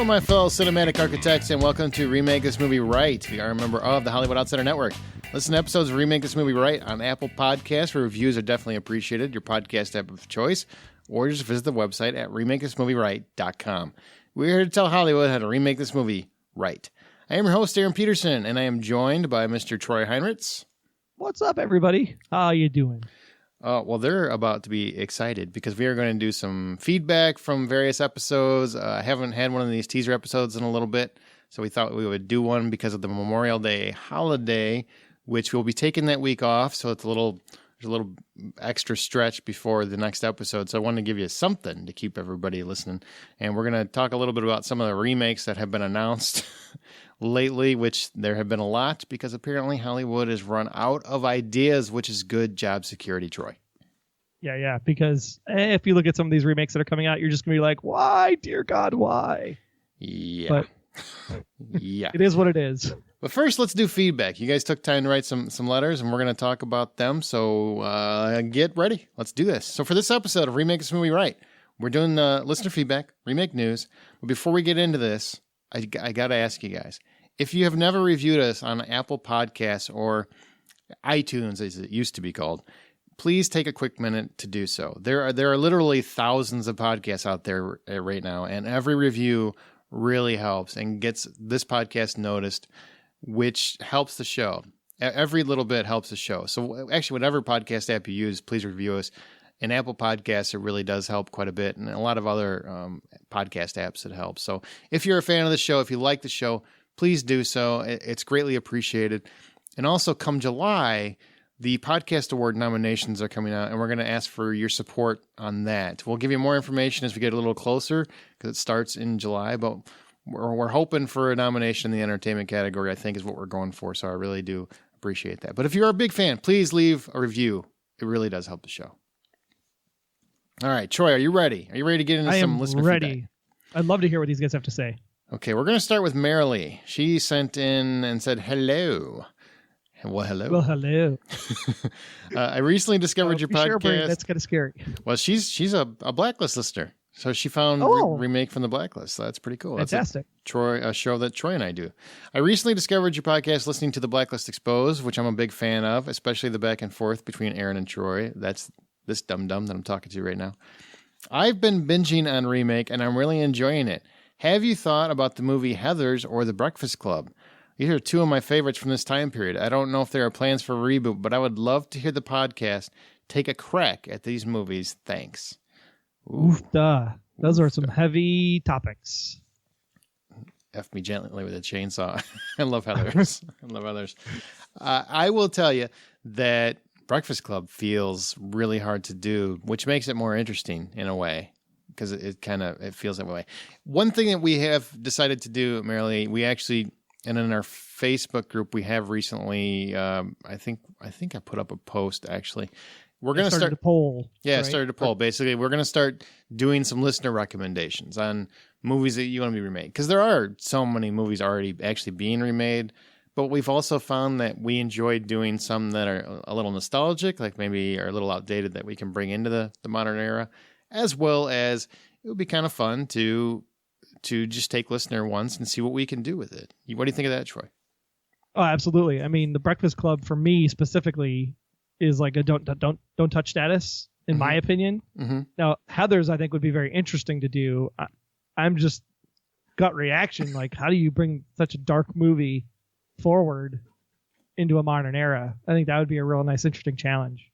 Hello, my fellow cinematic architects, and welcome to Remake This Movie Right. We are a member of the Hollywood Outsider Network. Listen to episodes of Remake This Movie Right on Apple Podcasts, where reviews are definitely appreciated, your podcast app of choice, or just visit the website at RemakeThisMovieRight.com. We're here to tell Hollywood how to remake this movie right. I am your host, Aaron Peterson, and I am joined by Mr. Troy Heinritz. What's up, everybody? How you doing? Well, they're about to be excited because we are going to do some feedback from various episodes. I haven't had one of these teaser episodes in a little bit, so we thought we would do one because of the Memorial Day holiday, which we'll be taking that week off. So it's there's a little extra stretch before the next episode. So I wanted to give you something to keep everybody listening. And we're going to talk a little bit about some of the remakes that have been announced lately, which there have been a lot because apparently Hollywood has run out of ideas, which is good job security, Troy. Yeah, because if you look at some of these remakes that are coming out, you're just going to be like, why, dear God, why? Yeah. But yeah. It is what it is. But first, let's do feedback. You guys took time to write some letters, and we're going to talk about them. So get ready. Let's do this. So for this episode of Remake This Movie Right, we're doing listener feedback, remake news. But before we get into this, I got to ask you guys, if you have never reviewed us on Apple Podcasts or iTunes, as it used to be called, please take a quick minute to do so. There are literally thousands of podcasts out there right now, and every review really helps and gets this podcast noticed, which helps the show. Every little bit helps the show. So actually, whatever podcast app you use, please review us. In Apple Podcasts, it really does help quite a bit, and a lot of other podcast apps it helps. So if you're a fan of the show, if you like the show, please do so. It's greatly appreciated. And also, come July, the Podcast Award nominations are coming out, and we're going to ask for your support on that. We'll give you more information as we get a little closer, because it starts in July, but we're hoping for a nomination in the entertainment category, I think is what we're going for, so I really do appreciate that. But if you're a big fan, please leave a review. It really does help the show. All right, Troy, are you ready? Are you ready to get into some listener feedback? I am ready. I'd love to hear what these guys have to say. Okay, we're going to start with Marilee. She sent in and said, hello. Well, hello. I recently discovered your podcast. That's kind of scary. Well, she's a Blacklist listener. So she found Remake from the Blacklist. So that's pretty cool. Fantastic. That's a show that Troy and I do. I recently discovered your podcast listening to the Blacklist Exposed, which I'm a big fan of, especially the back and forth between Aaron and Troy. That's this dum-dum that I'm talking to right now. I've been binging on Remake, and I'm really enjoying it. Have you thought about the movie Heathers or The Breakfast Club? These are two of my favorites from this time period. I don't know if there are plans for a reboot, but I would love to hear the podcast take a crack at these movies. Thanks. Oofda. Those are some heavy topics. F me gently with a chainsaw. I love Heathers. I will tell you that Breakfast Club feels really hard to do, which makes it more interesting in a way, because it feels that way. One thing that we have decided to do, Marilee, we actually, and in our Facebook group, we have recently, I think I put up a post actually. We're going to start a poll. Yeah, right? Started a poll. Basically, we're going to start doing some listener recommendations on movies that you want to be remade, because there are so many movies already actually being remade. But we've also found that we enjoy doing some that are a little nostalgic, like maybe are a little outdated, that we can bring into the modern era, as well as it would be kind of fun to just take listener ones and see what we can do with it. What do you think of that, Troy? Oh, absolutely. I mean, the Breakfast Club for me specifically is like a don't touch status, in my opinion. Mm-hmm. Now, Heathers, I think, would be very interesting to do. I'm just gut reaction. Like, how do you bring such a dark movie forward into a modern era? I think that would be a real nice, interesting challenge.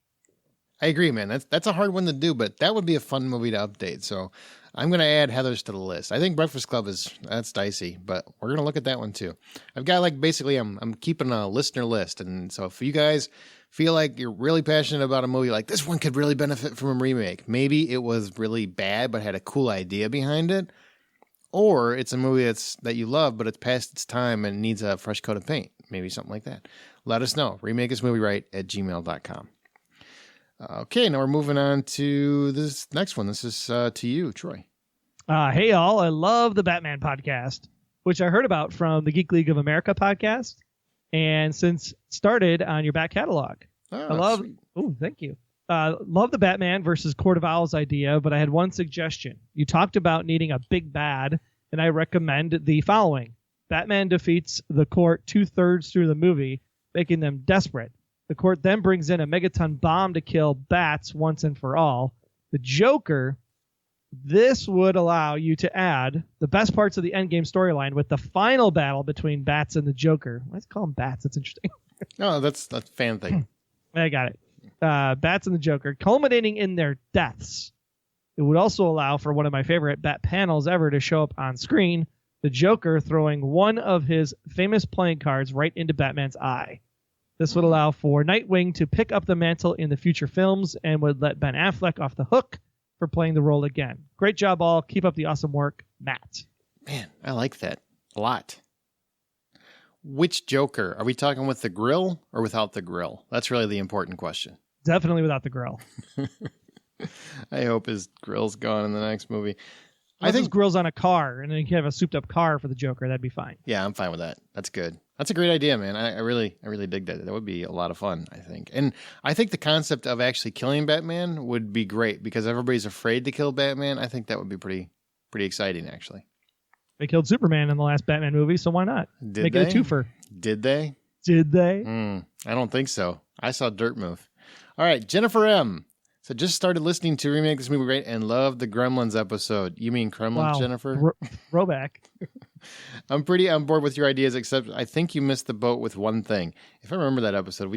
I agree, man. That's a hard one to do, but that would be a fun movie to update. So I'm going to add Heathers to the list. I think Breakfast Club that's dicey, but we're going to look at that one too. I've got I'm keeping a listener list. And so if you guys feel like you're really passionate about a movie, like this one could really benefit from a remake, maybe it was really bad, but had a cool idea behind it, or it's a movie that you love, but it's past its time and needs a fresh coat of paint, maybe something like that. Let us know. RemakeThisMovieRight@gmail.com. Okay, now we're moving on to this next one. This is to you, Troy. Hey, all. I love the Batman podcast, which I heard about from the Geek League of America podcast, and since started on your back catalog. I love... Sweet. Oh, thank you. Love the Batman versus Court of Owls idea, but I had one suggestion. You talked about needing a big bad and I recommend the following. Batman defeats the court 2/3 through the movie, making them desperate. The court then brings in a megaton bomb to kill Bats once and for all. The Joker, this would allow you to add the best parts of the endgame storyline with the final battle between Bats and the Joker. Let's call him Bats. That's interesting. Oh, that's a fan thing. I got it. Bats and the Joker, culminating in their deaths. It would also allow for one of my favorite Bat panels ever to show up on screen, the Joker throwing one of his famous playing cards right into Batman's eye. This would allow for Nightwing to pick up the mantle in the future films and would let Ben Affleck off the hook for playing the role again. Great job, all. Keep up the awesome work, Matt. Man, I like that a lot. Which Joker? Are we talking with the grill or without the grill? That's really the important question. Definitely without the grill. I hope his grill's gone in the next movie. I think his grill's on a car, and then you can have a souped-up car for the Joker. That'd be fine. Yeah, I'm fine with that. That's good. That's a great idea, man. I really dig that. That would be a lot of fun, I think. And I think the concept of actually killing Batman would be great because everybody's afraid to kill Batman. I think that would be pretty exciting, actually. They killed Superman in the last Batman movie, so why not? Make it a twofer. Did they? Did they? I don't think so. I saw Dirt Move. All right, Jennifer M. So just started listening to Remake This Movie Right and loved the Gremlins episode. You mean Kremlins, wow. Jennifer? Throwback. I'm pretty on board with your ideas, except I think you missed the boat with one thing. If I remember that episode,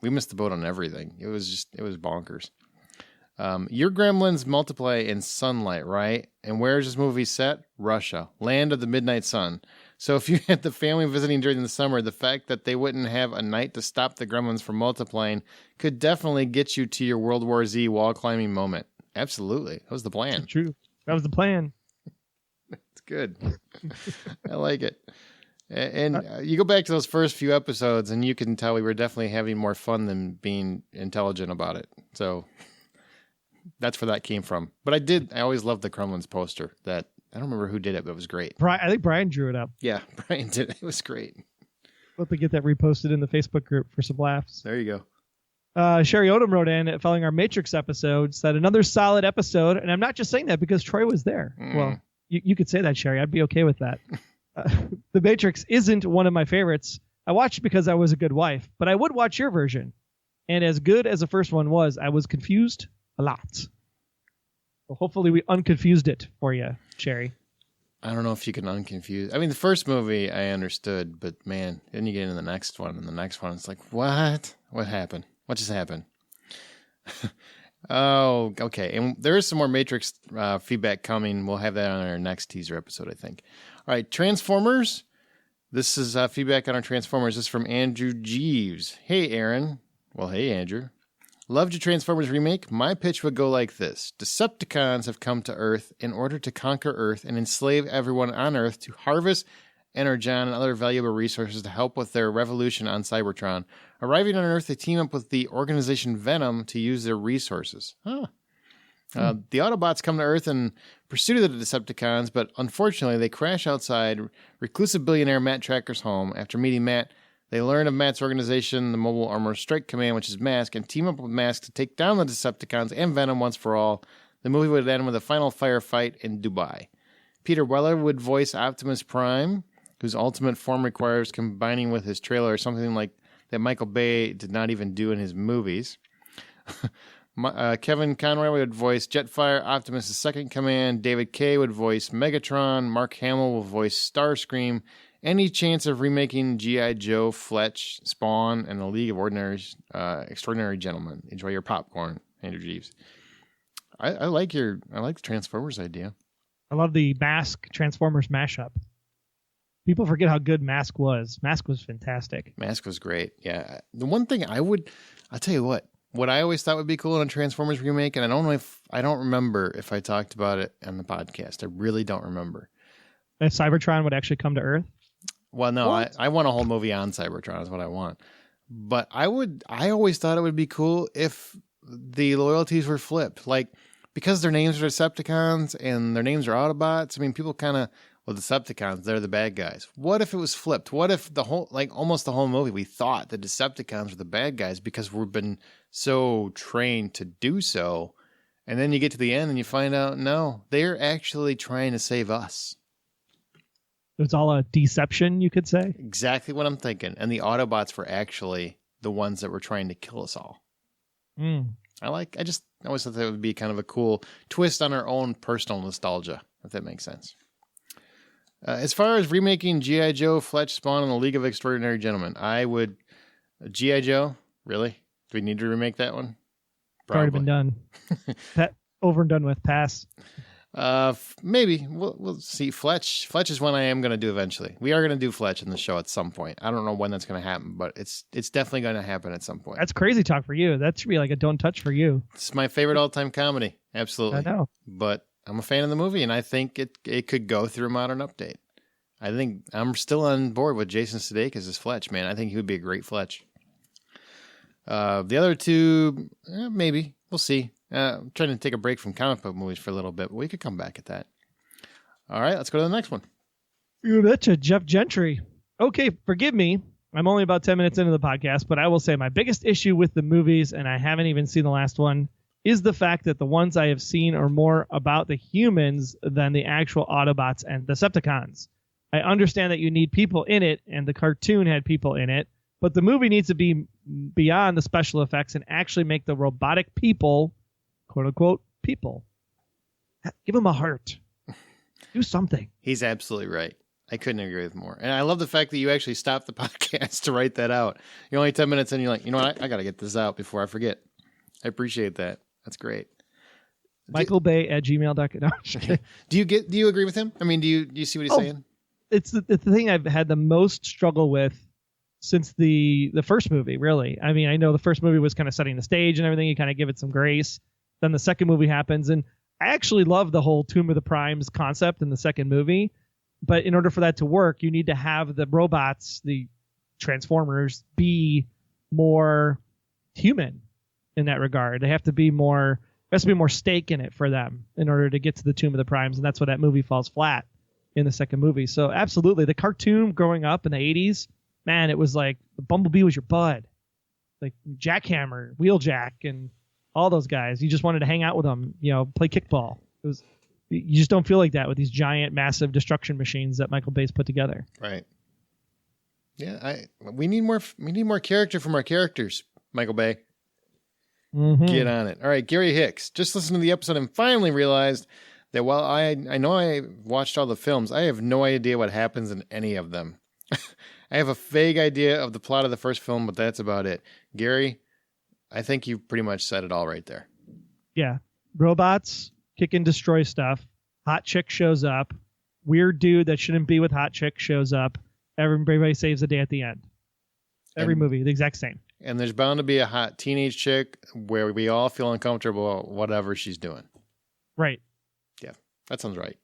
we missed the boat on everything. It was bonkers. Your Gremlins multiply in sunlight, right? And where is this movie set? Russia, land of the midnight sun. So if you had the family visiting during the summer, the fact that they wouldn't have a night to stop the Gremlins from multiplying could definitely get you to your World War Z wall climbing moment. Absolutely. That was the plan. That's true. That was the plan. It's good. I like it. And you go back to those first few episodes and you can tell we were definitely having more fun than being intelligent about it. So that's where that came from. But I always loved the Gremlins poster. That I don't remember who did it, but it was great. I think Brian drew it up. Yeah, Brian did it. It was great. We'll have to get that reposted in the Facebook group for some laughs. There you go. Sherry Odom wrote in, following our Matrix episode, said another solid episode. And I'm not just saying that because Troy was there. Well, you could say that, Sherry. I'd be okay with that. The Matrix isn't one of my favorites. I watched because I was a good wife, but I would watch your version. And as good as the first one was, I was confused a lot. Well, hopefully we unconfused it for you, Sherry. I don't know if you can unconfuse. I mean, the first movie I understood, but man, then you get into the next one, and the next one, it's like, what? What happened? What just happened? Oh, okay. And there is some more Matrix feedback coming. We'll have that on our next teaser episode, I think. All right, Transformers. This is feedback on our Transformers. This is from Andrew Jeeves. Hey, Aaron. Well, hey, Andrew. Loved your Transformers remake. My pitch would go like this. Decepticons have come to Earth in order to conquer Earth and enslave everyone on Earth to harvest energon and other valuable resources to help with their revolution on Cybertron. Arriving on Earth, they team up with the organization Venom to use their resources. The Autobots come to Earth in pursuit of the Decepticons, but unfortunately they crash outside reclusive billionaire Matt Tracker's home. After meeting Matt, they learn of Matt's organization, the Mobile Armored Strike Command, which is Mask, and team up with Mask to take down the Decepticons and Venom once for all. The movie would end with a final firefight in Dubai. Peter Weller would voice Optimus Prime, whose ultimate form requires combining with his trailer or something like that Michael Bay did not even do in his movies. Kevin Conroy would voice Jetfire, Optimus' second command. David Kaye would voice Megatron. Mark Hamill will voice Starscream. Any chance of remaking G.I. Joe, Fletch, Spawn, and the League of Extraordinary Gentlemen? Enjoy your popcorn, Andrew Jeeves. I like the Transformers idea. I love the Mask Transformers mashup. People forget how good Mask was. Mask was fantastic. Mask was great. Yeah. The one thing I'll tell you what I always thought would be cool in a Transformers remake, and I don't remember if I talked about it on the podcast. I really don't remember. If Cybertron would actually come to Earth? Well, no, I want a whole movie on Cybertron is what I want. But I always thought it would be cool if the loyalties were flipped. Like, because their names are Decepticons and their names are Autobots, I mean, people kind of, Decepticons, they're the bad guys. What if it was flipped? What if almost the whole movie, we thought the Decepticons were the bad guys because we've been so trained to do so. And then you get to the end and you find out, no, they're actually trying to save us. It's all a deception, you could say. Exactly what I'm thinking. And the Autobots were actually the ones that were trying to kill us all. I always thought that would be kind of a cool twist on our own personal nostalgia, if that makes sense. As far as remaking G.I. Joe, Fletch, Spawn, and the League of Extraordinary Gentlemen, I would... G.I. Joe? Really? Do we need to remake that one? Probably. Already been done. Over and done with. Pass. Maybe. We'll see. Fletch is one I am going to do eventually. We are going to do Fletch in the show at some point. I don't know when that's going to happen, but it's definitely going to happen at some point. That's crazy talk for you. That should be like a don't touch for you. It's my favorite all-time comedy. Absolutely. I know. But I'm a fan of the movie, and I think it could go through a modern update. I think I'm still on board with Jason Sudeikis as Fletch, man. I think he would be a great Fletch. The other two, maybe. We'll see. I'm trying to take a break from comic book movies for a little bit, but we could come back at that. All right, let's go to the next one. You betcha, Jeff Gentry. Okay, forgive me. I'm only about 10 minutes into the podcast, but I will say my biggest issue with the movies, and I haven't even seen the last one, is the fact that the ones I have seen are more about the humans than the actual Autobots and Decepticons. I understand that you need people in it, and the cartoon had people in it, but the movie needs to be beyond the special effects and actually make the robotic people, quote-unquote, people. Give them a heart. Do something. He's absolutely right. I couldn't agree with more. And I love the fact that you actually stopped the podcast to write that out. You're only 10 minutes in, you're like, you know what? I got to get this out before I forget. I appreciate that. That's great. MichaelBay@gmail.com. Do you agree with him? I mean, do you see what he's saying? It's the thing I've had the most struggle with since the first movie, really. I mean, I know the first movie was kind of setting the stage and everything. You kind of give it some grace. Then the second movie happens, and I actually love the whole Tomb of the Primes concept in the second movie. But in order for that to work, you need to have the robots, the Transformers, be more human in that regard. They have to be more, there has to be more stake in it for them in order to get to the Tomb of the Primes, and that's why that movie falls flat in the second movie. So absolutely, the cartoon growing up in the 80s, man, it was like Bumblebee was your bud. Like Jackhammer, Wheeljack, and all those guys. You just wanted to hang out with them, play kickball. It was, you just don't feel like that with these giant, massive destruction machines that Michael Bay's put together. Right. Yeah, we need more character from our characters, Michael Bay. Mm-hmm. Get on it. All right, Gary Hicks. Just listened to the episode and finally realized that while I know I watched all the films, I have no idea what happens in any of them. I have a vague idea of the plot of the first film, but that's about it. Gary, I think you pretty much said it all right there. Yeah. Robots kick and destroy stuff. Hot chick shows up. Weird dude that shouldn't be with hot chick shows up. Everybody saves the day at the end. Every movie, the exact same. And there's bound to be a hot teenage chick where we all feel uncomfortable with whatever she's doing. Right. Yeah, that sounds right.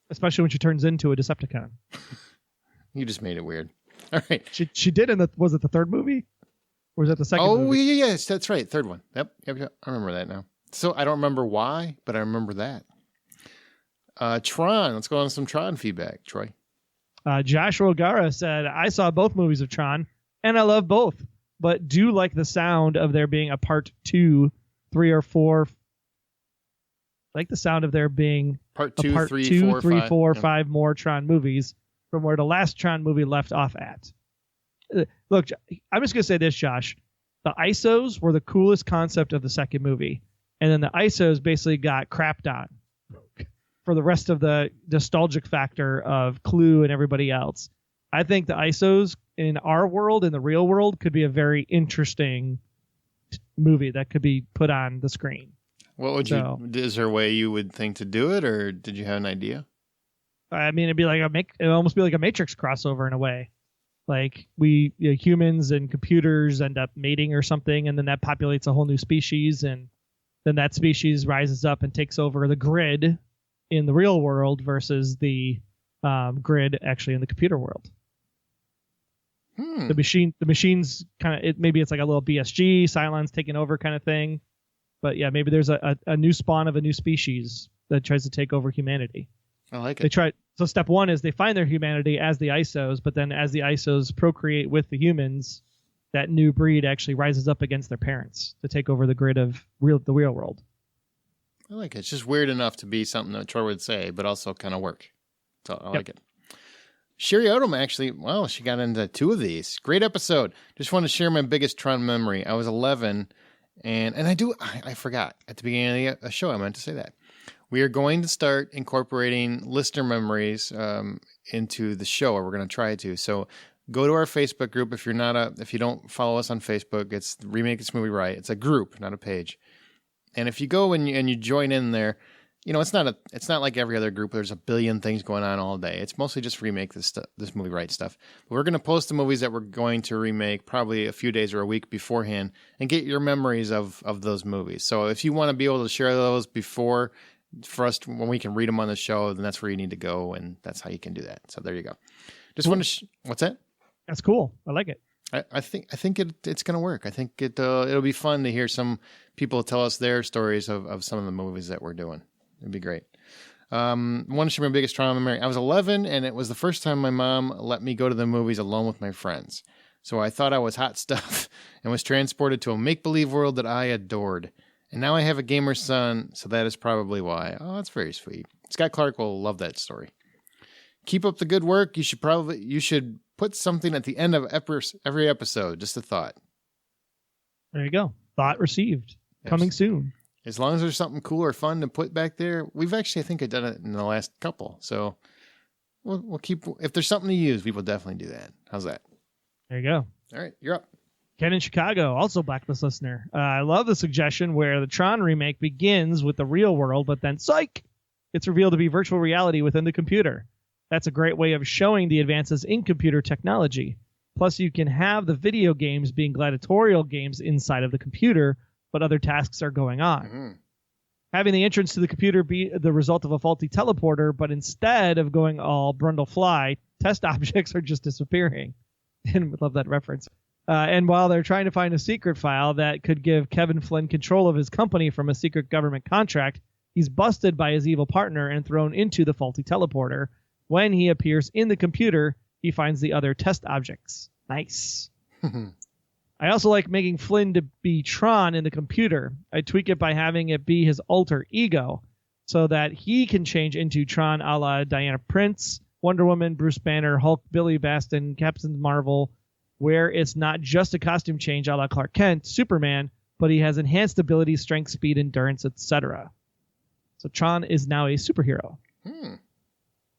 Especially when she turns into a Decepticon. You just made it weird. All right. She did was it the third movie? Or was that the second movie? Oh, yes, that's right. Third one. Yep, I remember that now. So I don't remember why, but I remember that. Tron. Let's go on some Tron feedback, Troy. Joshua O'Gara said, I saw both movies of Tron, and I love both, but do like the sound of there being a part 2, 3, or 4. I like the sound of there being part 2, part 3, 2, 4, 3, 5. 4, 5 more Tron movies from where the last Tron movie left off at. Look, I'm just going to say this, Josh. The ISOs were the coolest concept of the second movie. And then the ISOs basically got crapped on for the rest of the nostalgic factor of Clue and everybody else. I think the ISOs in our world, in the real world, could be a very interesting movie that could be put on the screen. What would is there a way you would think to do it, or did you have an idea? I mean, it'd almost be like a Matrix crossover in a way. Like humans and computers end up mating or something, and then that populates a whole new species, and then that species rises up and takes over the grid in the real world versus the grid actually in the computer world. The machines kind of, maybe it's like a little BSG, Cylon's taking over kind of thing. But yeah, maybe there's a new spawn of a new species that tries to take over humanity. I like it. So step one is they find their humanity as the ISOs, but then as the ISOs procreate with the humans, that new breed actually rises up against their parents to take over the grid of the real world. I like it. It's just weird enough to be something that Troy would say, but also kind of work. So I like it. Sherry Odom actually, well, she got into 2 of these. Great episode. Just want to share my biggest Tron memory. I was 11, and I forgot at the beginning of the show, I meant to say that. We are going to start incorporating listener memories into the show, or we're going to try to. So go to our Facebook group. If you don't follow us on Facebook, it's Remake This Movie Right. It's a group, not a page. And if you go and you join in there, it's not like every other group. There's a billion things going on all day. It's mostly just remake this movie right stuff. But we're going to post the movies that we're going to remake probably a few days or a week beforehand and get your memories of those movies. So if you want to be able to share those before for us when we can read them on the show, then that's where you need to go, and that's how you can do that. So there you go. Just want to what's that? That's cool. I like it. I think it's going to work. I think it'll be fun to hear some people tell us their stories of some of the movies that we're doing. It'd be great. Want to share my biggest trauma memory. I was 11, and it was the first time my mom let me go to the movies alone with my friends. So I thought I was hot stuff and was transported to a make-believe world that I adored. And now I have a gamer son, so that is probably why. Oh, that's very sweet. Scott Clark will love that story. Keep up the good work. You should put something at the end of every episode. Just a thought. There you go. Thought received. Coming soon. As long as there's something cool or fun to put back there. We've actually, I think, I've done it in the last couple. So we'll keep, if there's something to use, we will definitely do that. How's that? There you go. All right, you're up. Ken in Chicago, also Blacklist listener. I love the suggestion where the Tron remake begins with the real world, but then, psych, it's revealed to be virtual reality within the computer. That's a great way of showing the advances in computer technology. Plus, you can have the video games being gladiatorial games inside of the computer, but other tasks are going on. Mm-hmm. Having the entrance to the computer be the result of a faulty teleporter, but instead of going all Brundle fly, test objects are just disappearing. And I love that reference. And while they're trying to find a secret file that could give Kevin Flynn control of his company from a secret government contract, he's busted by his evil partner and thrown into the faulty teleporter. When he appears in the computer, he finds the other test objects. Nice. I also like making Flynn to be Tron in the computer. I tweak it by having it be his alter ego so that he can change into Tron a la Diana Prince, Wonder Woman, Bruce Banner, Hulk, Billy Baston, Captain Marvel, where it's not just a costume change a la Clark Kent, Superman, but he has enhanced abilities, strength, speed, endurance, etc. So Tron is now a superhero.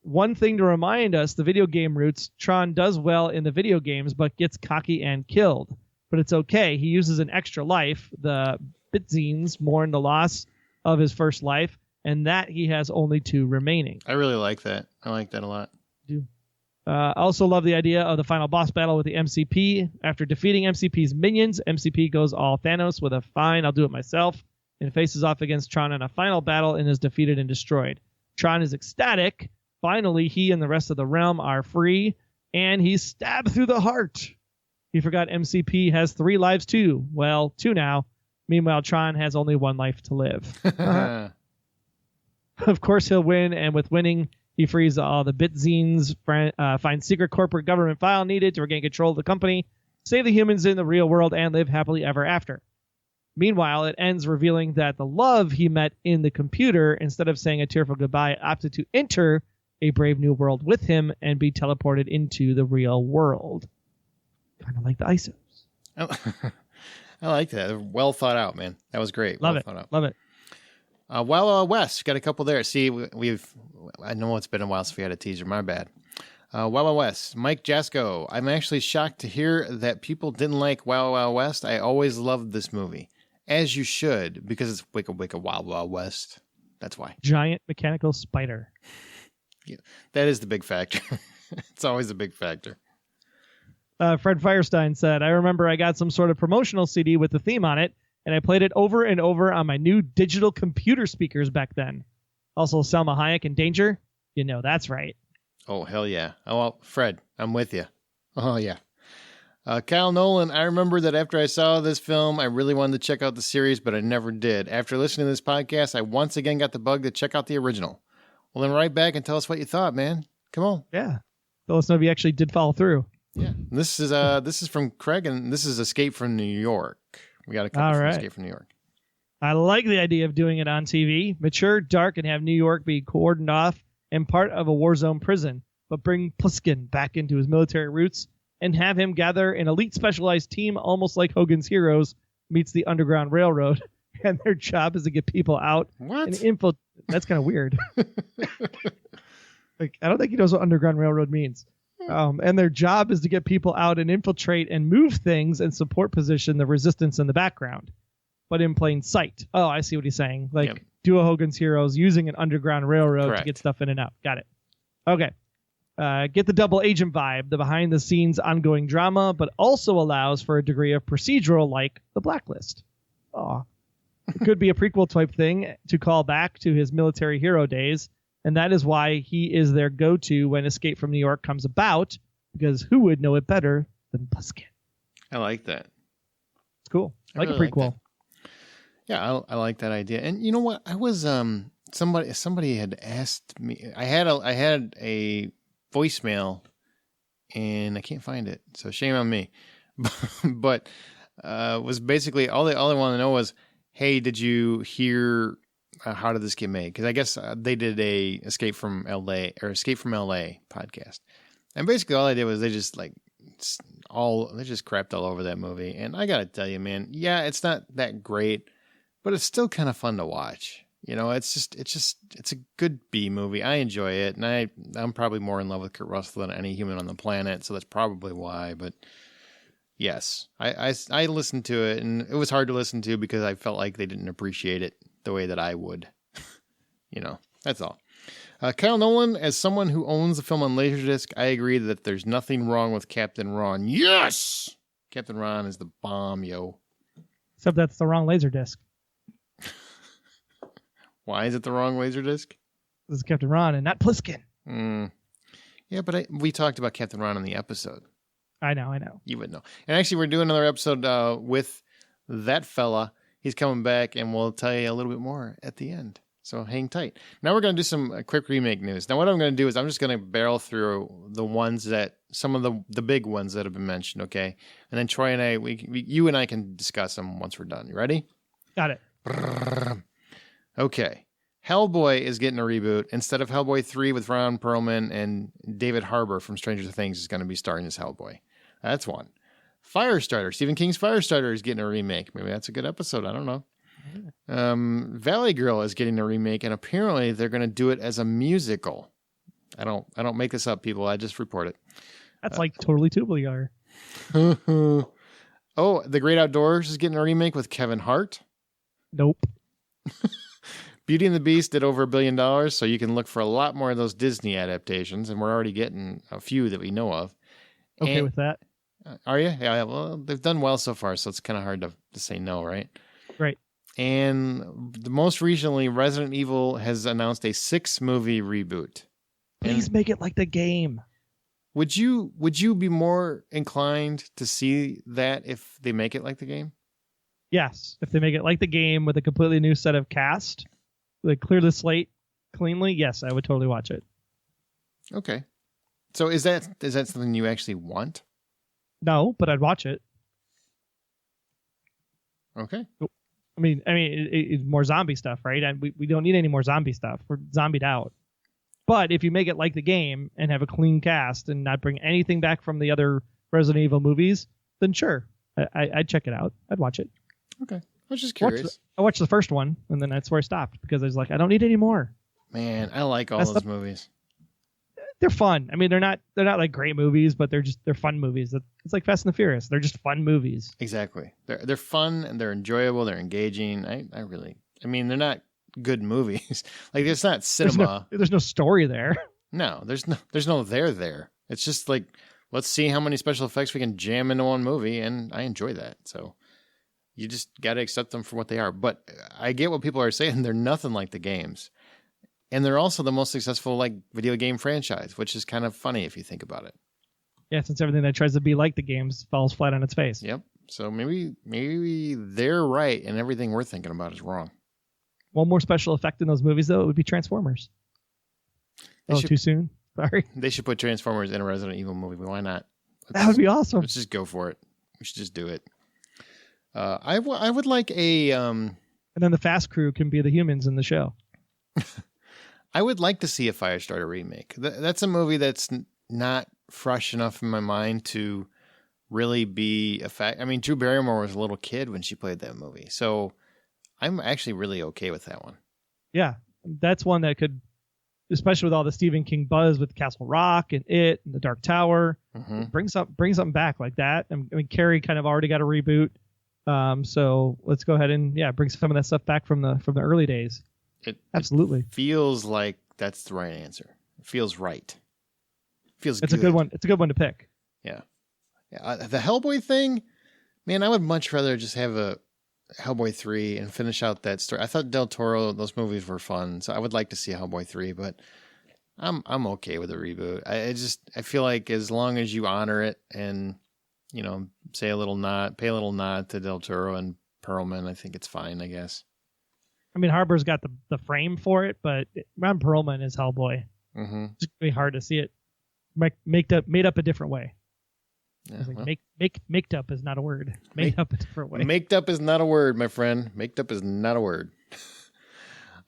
One thing to remind us, the video game roots, Tron does well in the video games, but gets cocky and killed. But it's okay. He uses an extra life. The Bitzines mourn the loss of his first life, and that he has only 2 remaining. I really like that. I like that a lot. I also love the idea of the final boss battle with the MCP. After defeating MCP's minions, MCP goes all Thanos with a fine, I'll do it myself, and faces off against Tron in a final battle and is defeated and destroyed. Tron is ecstatic. Finally, he and the rest of the realm are free, and he's stabbed through the heart. He forgot MCP has 3 lives too. Well, 2 now. Meanwhile, Tron has only 1 life to live. Of course, he'll win, and with winning, he frees all the Bitzines, finds secret corporate government file needed to regain control of the company, save the humans in the real world, and live happily ever after. Meanwhile, it ends revealing that the love he met in the computer, instead of saying a tearful goodbye, opted to enter a brave new world with him and be teleported into the real world. Kind of like the ISOs. I like that. Well thought out, man. That was great. Love it. Love it. Wild West, got a couple there. See, I know it's been a while since we had a teaser. My bad. Wild West, Mike Jasko. I'm actually shocked to hear that people didn't like Wild West. I always loved this movie, as you should, because it's Wicca Wild West. That's why. Giant mechanical spider. Yeah, that is the big factor. It's always a big factor. Fred Firestein said, I remember I got some sort of promotional CD with the theme on it, and I played it over and over on my new digital computer speakers back then. Also, Selma Hayek in Danger? You know, that's right. Oh, hell yeah. Oh, well, Fred, I'm with you. Oh, yeah. Kyle Nolan, I remember that after I saw this film, I really wanted to check out the series, but I never did. After listening to this podcast, I once again got the bug to check out the original. Well, then write back and tell us what you thought, man. Come on. Yeah. Tell us if you actually did follow through. Yeah. This is from Craig, and this is Escape from New York. We got a couple from Escape from New York. I like the idea of doing it on TV. Mature, dark, and have New York be cordoned off and part of a war zone prison. but bring Pliskin back into his military roots and have him gather an elite specialized team almost like Hogan's Heroes meets the Underground Railroad. And their job is to get people out and infiltrate. That's kind of weird. Like, I don't think he knows what Underground Railroad means. And their job is to get people out and infiltrate and move things and support position the resistance in the background, but in plain sight. Oh, I see what he's saying. Like, do a Hogan's Heroes using an Underground Railroad to get stuff in and out. Got it. Okay. Get the double agent vibe, the behind the scenes ongoing drama, but also allows for a degree of procedural like the Blacklist. Oh, it could be a prequel type thing to call back to his military hero days. And that is why he is their go-to when Escape from New York comes about, because who would know it better than Pliskin? I like that. It's cool. I like really a prequel. Yeah, I like that idea. And you know what? I was somebody had asked me. I had a voicemail, and I can't find it. So shame on me. But was basically all they wanted to know was, hey, did you hear? How did this get made? Because I guess they did a Escape from LA podcast, and basically all I did was they just crapped all over that movie. And I gotta tell you, man, yeah, it's not that great, but it's still kind of fun to watch. You know, it's a good B movie. I enjoy it, and I'm probably more in love with Kurt Russell than any human on the planet, so that's probably why. But yes, I listened to it, and it was hard to listen to because I felt like they didn't appreciate it the way that I would. You know, that's all. Kyle Nolan, as someone who owns the film on Laserdisc, I agree that there's nothing wrong with Captain Ron. Yes! Captain Ron is the bomb, yo. Except that's the wrong Laserdisc. Why is it the wrong Laserdisc? This is Captain Ron and not Pliskin. Yeah, but we talked about Captain Ron in the episode. I know. You would know. And actually, we're doing another episode with that fella. He's coming back, and we'll tell you a little bit more at the end. So hang tight. Now we're going to do some quick remake news. Now what I'm going to do is I'm just going to barrel through the ones that, some of the big ones that have been mentioned, okay? And then Troy and I, you and I can discuss them once we're done. You ready? Got it. Okay. Hellboy is getting a reboot. Instead of Hellboy 3 with Ron Perlman and David Harbour from Stranger Things is going to be starring as Hellboy. That's one. Firestarter, Stephen King's Firestarter is getting a remake. Maybe that's a good episode. I don't know. Valley Girl is getting a remake, and apparently they're going to do it as a musical. I don't make this up, people. I just report it. That's like totally Tubular. Oh, The Great Outdoors is getting a remake with Kevin Hart. Nope. Beauty and the Beast did over $1 billion, so you can look for a lot more of those Disney adaptations, and we're already getting a few that we know of. Okay with that. Are you? Yeah, well, they've done well so far, so it's kind of hard to say no, right? Right. And the most recently, Resident Evil has announced a 6-movie reboot. Please make it like the game. Would you be more inclined to see that if they make it like the game? Yes. If they make it like the game with a completely new set of cast, like clear the slate cleanly, yes, I would totally watch it. Okay. So is that something you actually want? No, but I'd watch it. Okay. I mean, it's more zombie stuff, right? And we don't need any more zombie stuff. We're zombied out. But if you make it like the game and have a clean cast and not bring anything back from the other Resident Evil movies, then sure, I'd check it out. I'd watch it. Okay. I was just curious. I watched the first one, and then that's where I stopped because I was like, I don't need any more. Man, I like all those movies. They're fun. I mean, they're not like great movies, but they're fun movies. It's like Fast and the Furious. They're just fun movies. Exactly. They're fun and they're enjoyable. They're engaging. They're not good movies. Like, it's not cinema. There's no story there. No, there's no there. It's just like, let's see how many special effects we can jam into one movie, and I enjoy that. So you just got to accept them for what they are. But I get what people are saying. They're nothing like the games. And they're also the most successful video game franchise, which is kind of funny if you think about it. Yeah, since everything that tries to be like the games falls flat on its face. Yep. So maybe they're right and everything we're thinking about is wrong. One more special effect in those movies, though, it would be Transformers. Too soon? Sorry. They should put Transformers in a Resident Evil movie. Why not? That would be awesome. Let's just go for it. We should just do it. I would like a... And then the Fast Crew can be the humans in the show. I would like to see a Firestarter remake. That's a movie that's not fresh enough in my mind to really be a fact. I mean, Drew Barrymore was a little kid when she played that movie. So I'm actually really okay with that one. Yeah, that's one that could, especially with all the Stephen King buzz with Castle Rock and It and The Dark Tower, bring something back like that. I mean, Carrie kind of already got a reboot. So let's go ahead and bring some of that stuff back from the early days. Absolutely. It feels like that's the right answer. It feels right. It's a good one. It's a good one to pick. Yeah. The Hellboy thing, man, I would much rather just have a Hellboy 3 and finish out that story. I thought Del Toro, those movies were fun, so I would like to see Hellboy 3, but I'm okay with a reboot. I feel like as long as you honor it and, pay a little nod to Del Toro and Perlman, I think it's fine, I guess. I mean, Harbour's got the frame for it, but Ron Perlman is Hellboy. It's going to be hard to see it made up a different way. Yeah, maked up is not a word. Made up a different way. Maked up is not a word, my friend. Maked up is not a word.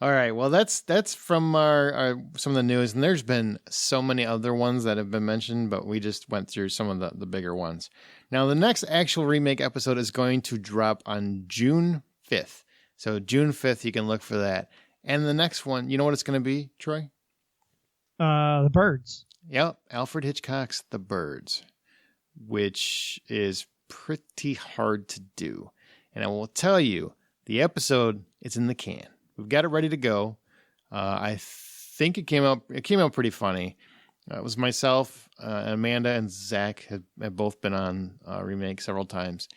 All right. Well, that's from our some of the news, and there's been so many other ones that have been mentioned, but we just went through some of the bigger ones. Now, the next actual remake episode is going to drop on June 5th. So June 5th, you can look for that. And the next one, you know what it's going to be, Troy? The Birds. Yep, Alfred Hitchcock's The Birds, which is pretty hard to do. And I will tell you, the episode is in the can. We've got it ready to go. I think it came out pretty funny. It was myself, Amanda, and Zach have both been on Remake several times.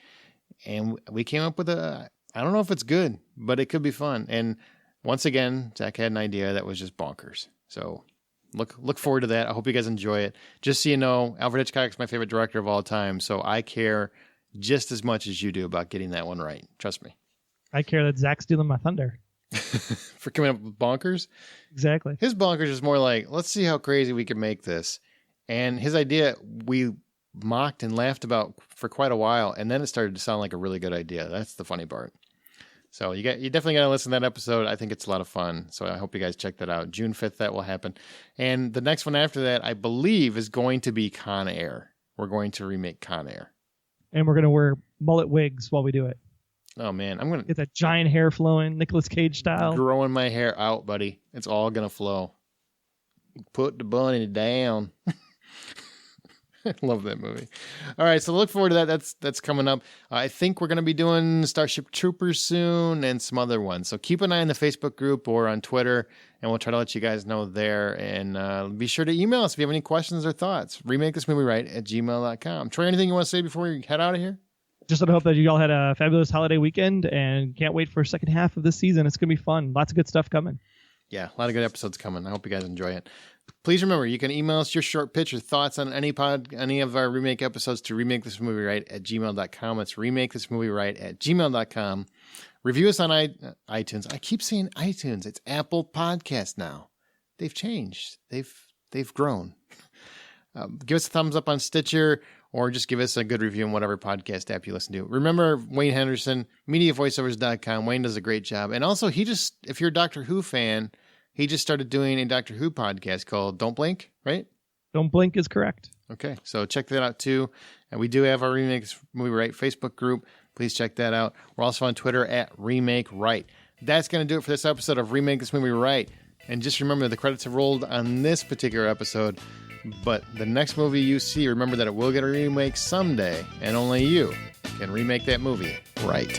And we came up with I don't know if it's good, but it could be fun. And once again, Zach had an idea that was just bonkers. So look forward to that. I hope you guys enjoy it. Just so you know, Alfred Hitchcock is my favorite director of all time, so I care just as much as you do about getting that one right. Trust me. I care that Zach's stealing my thunder. For coming up with bonkers? Exactly. His bonkers is more like, let's see how crazy we can make this. And his idea, we mocked and laughed about for quite a while, and then it started to sound like a really good idea. That's the funny part. So you definitely got to listen to that episode. I think it's a lot of fun. So I hope you guys check that out. June 5th, that will happen. And the next one after that, I believe, is going to be Con Air. We're going to remake Con Air. And we're going to wear mullet wigs while we do it. Oh, man. I'm going to get that giant hair flowing, Nicolas Cage style. Growing my hair out, buddy. It's all going to flow. Put the bunny down. I love that movie. All right, so look forward to that. That's coming up. I think we're going to be doing Starship Troopers soon and some other ones. So keep an eye on the Facebook group or on Twitter, and we'll try to let you guys know there. And be sure to email us if you have any questions or thoughts. RemakeThisMovieRight@gmail.com. Troy, anything you want to say before we head out of here? Just I hope that you all had a fabulous holiday weekend and can't wait for the second half of this season. It's going to be fun. Lots of good stuff coming. Yeah, a lot of good episodes coming. I hope you guys enjoy it. Please remember, you can email us your short pitch or thoughts on any of our remake episodes to RemakeThisMovieRight@gmail.com. It's RemakeThisMovieRight@gmail.com. Review us on iTunes. I keep saying iTunes. It's Apple Podcast now. They've changed. They've grown. Give us a thumbs up on Stitcher, or just give us a good review on whatever podcast app you listen to. Remember, Wayne Henderson, MediaVoiceovers.com. Wayne does a great job. And also, if you're a Doctor Who fan, he just started doing a Doctor Who podcast called Don't Blink, right? Don't Blink is correct. Okay, so check that out too. And we do have our Remake This Movie Right Facebook group. Please check that out. We're also on Twitter @RemakeRight. That's going to do it for this episode of Remake This Movie Right. And just remember, the credits have rolled on this particular episode. But the next movie you see, remember that it will get a remake someday, and only you can remake that movie right.